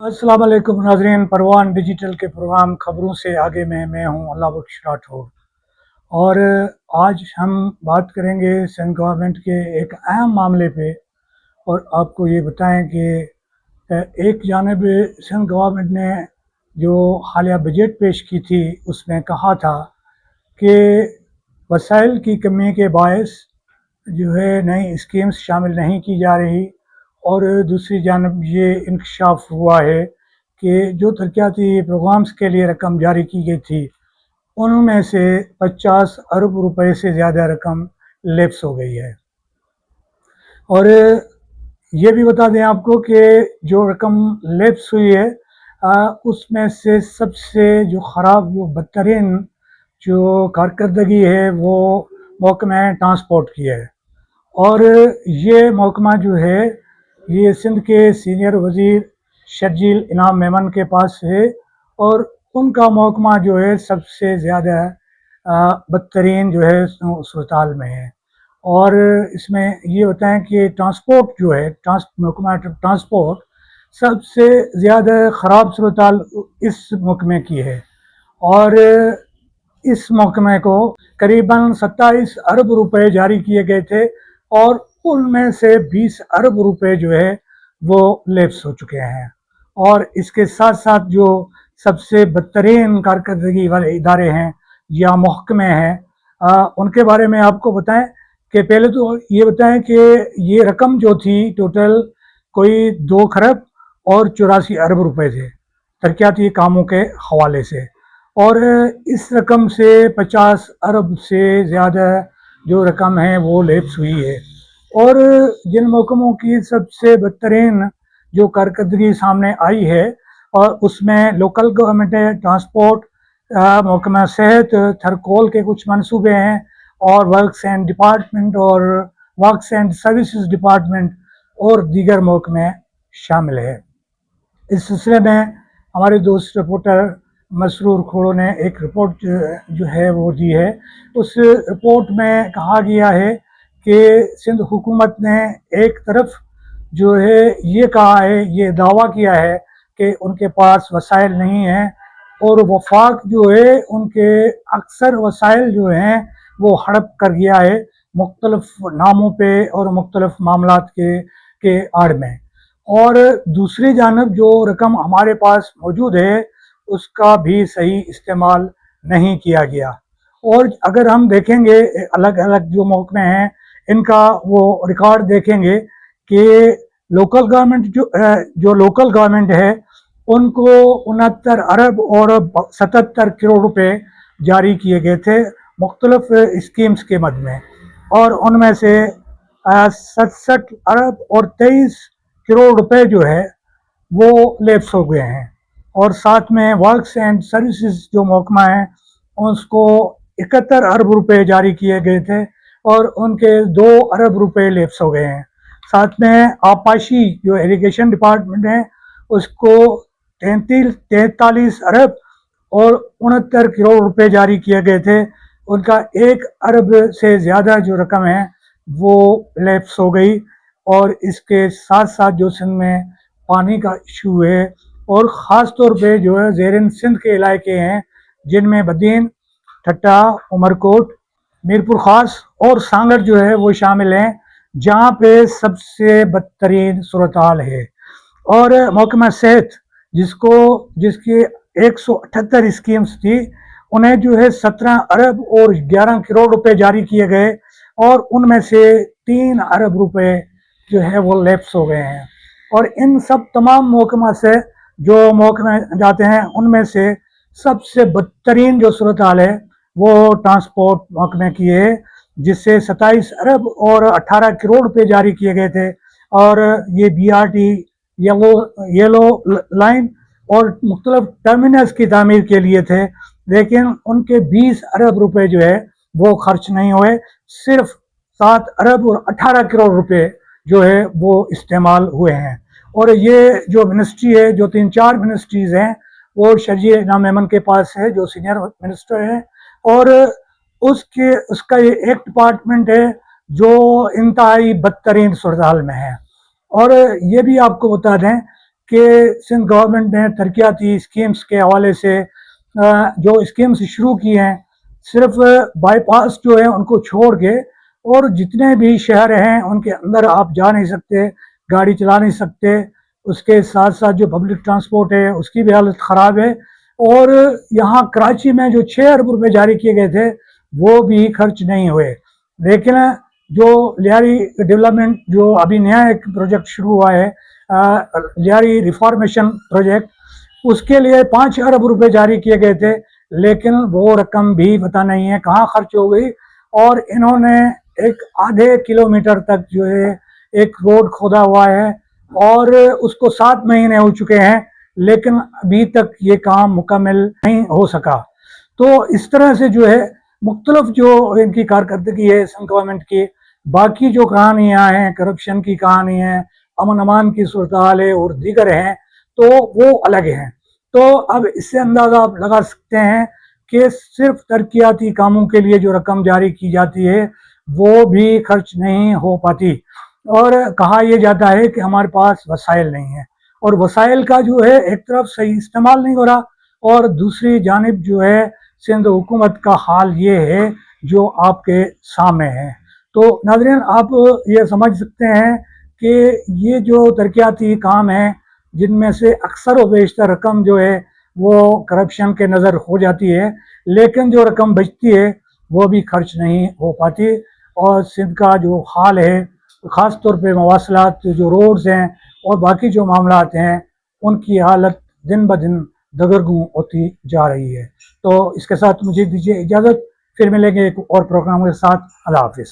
अस्सलाम वालेकुम नाज़रीन। परवान डिजिटल के प्रोग्राम खबरों से आगे मैं हूं अल्लाह बख्श राठौर। और आज हम बात करेंगे सिंध गवर्नमेंट के एक अहम मामले पे। और आपको ये बताएं कि एक जानिब सिंध गवर्नमेंट ने जो हालिया बजट पेश की थी उसमें कहा था कि वसाइल की कमी के बायस जो है नई स्कीम्स शामिल नहीं की जा रही। और दूसरी जानब ये इंकशाफ हुआ है कि जो तरक्याती प्रोग्राम्स के लिए रकम जारी की गई थी उनमें से 50 अरब रुपए से ज़्यादा रकम लैप्स हो गई है। और ये भी बता दें आपको कि जो रकम लैप्स हुई है उसमें से सबसे जो ख़राब जो बदतरीन जो कारकर्दगी है वो महकमा ट्रांसपोर्ट की है। और ये महकमा जो है ये सिंध के सीनियर वज़ीर शर्जील इनाम मेमन के पास है। और उनका महकमा जो है सबसे ज़्यादा बदतरीन जो है सूरत में है। और इसमें ये बताएं कि ट्रांसपोर्ट जो है महकमा ट्रांसपोर्ट सबसे ज़्यादा ख़राब सूरत इस महकमे की है। और इस महकमे को करीबन 27 अरब रुपए जारी किए गए थे और उनमें से 20 अरब रुपए जो है वो लैप्स हो चुके हैं। और इसके साथ साथ जो सबसे बदतरीन कारकर्दगी वाले इदारे हैं या महकमे हैं उनके बारे में आपको बताएं कि पहले तो ये बताएं कि ये रकम जो थी टोटल कोई 2 खरब और 84 अरब रुपए थे तरक्याती कामों के हवाले से। और इस रकम से 50 अरब से ज़्यादा जो रकम है वो लैप्स हुई है। और जिन महकमों की सबसे बदतरीन जो कारकर्दगी सामने आई है और उसमें लोकल गवर्नमेंट है, ट्रांसपोर्ट, महकमा सेहत, थरकोल के कुछ मंसूबे हैं और वर्क्स एंड डिपार्टमेंट और वर्क्स एंड सर्विसेज डिपार्टमेंट और दीगर महकमे शामिल है। इस सिलसिले में हमारे दोस्त रिपोर्टर मसरूर खोड़ो ने एक रिपोर्ट जो है वो दी है। उस रिपोर्ट में कहा गया है कि सिंध हुकूमत ने एक तरफ जो है ये कहा है, ये दावा किया है कि उनके पास वसाइल नहीं हैं और वफाक जो है उनके अक्सर वसाइल जो हैं वो हड़प कर गया है मुख्तलिफ नामों पे और मुख्तलिफ मामलात के आड़ में। और दूसरी जानब जो रकम हमारे पास मौजूद है उसका भी सही इस्तेमाल नहीं किया गया। और अगर हम देखेंगे अलग अलग जो महकमे हैं इनका वो रिकॉर्ड देखेंगे कि लोकल गवर्नमेंट जो लोकल गवर्नमेंट है उनको 69 अरब और 77 करोड़ रुपए जारी किए गए थे मुख्तलिफ स्कीम्स के मद में। और उनमें से 67 अरब और 23 करोड़ रुपए जो है वो लैप्स हो गए हैं। और साथ में वर्क्स एंड सर्विसेज जो महकमा है उसको 71 अरब रुपए जारी किए गए थे और उनके 2 अरब रुपए लैप्स हो गए हैं। साथ में आपाशी जो इरिगेशन डिपार्टमेंट है उसको 43 अरब और 69 करोड़ रुपए जारी किए गए थे। उनका 1 अरब से ज़्यादा जो रकम है वो लैप्स हो गई। और इसके साथ साथ जो सिंध में पानी का इशू है और ख़ास तौर पे जो है ज़ेरिन सिंध के इलाके हैं जिनमें बदीन, ठट्टा, उमरकोट, मीरपुर ख़ास और सांगर जो है वो शामिल हैं जहाँ पे सबसे बदतरीन सूरत हाल है। और महकमा सेहत जिसकी 178 स्कीम्स थी उन्हें जो है 17 अरब और 11 करोड़ रुपए जारी किए गए और उनमें से 3 अरब रुपए जो है वो लैप्स हो गए हैं। और इन सब तमाम महकमा से जो महकमे जाते हैं उनमें से सबसे बदतरीन जो सूरत हाल है वो ट्रांसपोर्ट महकमे की है जिससे 27 अरब और 18 करोड़ रुपए जारी किए गए थे। और ये BRT येलो लाइन और मुख्तलिफ टर्मिनल्स की तामीर के लिए थे लेकिन उनके 20 अरब रुपए जो है वो खर्च नहीं हुए। सिर्फ 7 अरब और 18 करोड़ रुपए जो है वो इस्तेमाल हुए हैं। और ये जो मिनिस्ट्री है जो 3-4 मिनिस्ट्रीज़ हैं वो शर्जील इनाम मेमन के पास है जो सीनियर मिनिस्टर है। और उसका ये एक डिपार्टमेंट है जो इंतहाई बदतरीन सूरत हाल में है। और ये भी आपको बता दें کہ سندھ گورنمنٹ نے ترقیاتی اسکیمز کے حوالے سے جو اسکیمز شروع کی ہیں، صرف بائی پاس جو ہے ان کو چھوڑ کے اور جتنے بھی شہر ہیں ان کے اندر آپ جا نہیں سکتے، گاڑی چلا نہیں سکتے. اس کے ساتھ ساتھ جو پبلک ٹرانسپورٹ ہے اس کی بھی حالت خراب ہے. اور یہاں کراچی میں جو 6 ارب روپے جاری کیے گئے تھے وہ بھی خرچ نہیں ہوئے. لیکن جو لیاری ڈیولپمنٹ جو ابھی نیا ایک پروجیکٹ شروع ہوا ہے، لیاری ریفارمیشن پروجیکٹ، اس کے لیے 5 ارب روپے جاری کیے گئے تھے، لیکن وہ رقم بھی پتہ نہیں ہے کہاں خرچ ہو گئی. اور انہوں نے ایک آدھے کلومیٹر تک جو ہے ایک روڈ کھودا ہوا ہے اور اس کو 7 مہینے ہو چکے ہیں، لیکن ابھی تک یہ کام مکمل نہیں ہو سکا. تو اس طرح سے جو ہے مختلف جو ان کی کارکردگی ہے سندھ گورنمنٹ کی، باقی جو کہانیاں ہیں کرپشن کی کہانی ہیں، امن امان کی صورتحال ہے اور دیگر ہیں، تو وہ الگ ہیں. تو اب اس سے اندازہ آپ لگا سکتے ہیں کہ صرف ترقیاتی کاموں کے لیے جو رقم جاری کی جاتی ہے وہ بھی خرچ نہیں ہو پاتی. اور کہا یہ جاتا ہے کہ ہمارے پاس وسائل نہیں ہیں، اور وسائل کا جو ہے ایک طرف صحیح استعمال نہیں ہو رہا، اور دوسری جانب جو ہے سندھ حکومت کا حال یہ ہے جو آپ کے سامنے ہے. تو ناظرین، آپ یہ سمجھ سکتے ہیں کہ یہ جو ترقیاتی کام ہیں جن میں سے اکثر و بیشتر رقم جو ہے وہ کرپشن کے نظر ہو جاتی ہے، لیکن جو رقم بچتی ہے وہ بھی خرچ نہیں ہو پاتی. اور سندھ کا جو حال ہے خاص طور پہ مواصلات، جو روڈز ہیں اور باقی جو معاملات ہیں، ان کی حالت دن بدن دگرگوں ہوتی جا رہی ہے. تو اس کے ساتھ مجھے دیجیے اجازت، پھر ملیں گے ایک اور پروگرام کے ساتھ. اللہ حافظ.